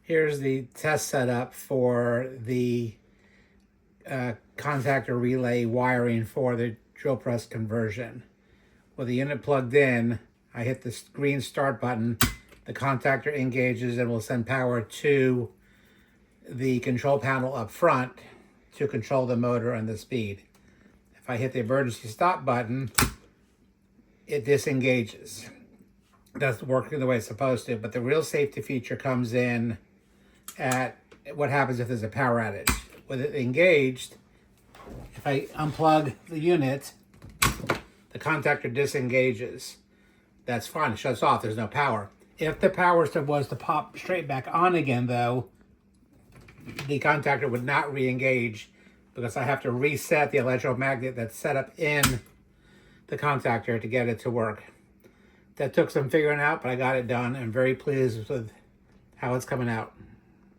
Here's the test setup for the contactor relay wiring for the drill press conversion. With the unit plugged in, I hit the green start button, the contactor engages and will send power to the control panel up front to control the motor and the speed. If I hit the emergency stop button, it disengages. That's working the way it's supposed to, but the real safety feature comes in at what happens if there's a power outage. With it engaged, if I unplug the unit, the contactor disengages. That's fine, it shuts off, there's no power. If the power was to pop straight back on again though, the contactor would not re-engage because I have to reset the electromagnet that's set up in the contactor to get it to work. That took some figuring out, but I got it done. I'm very pleased with how it's coming out.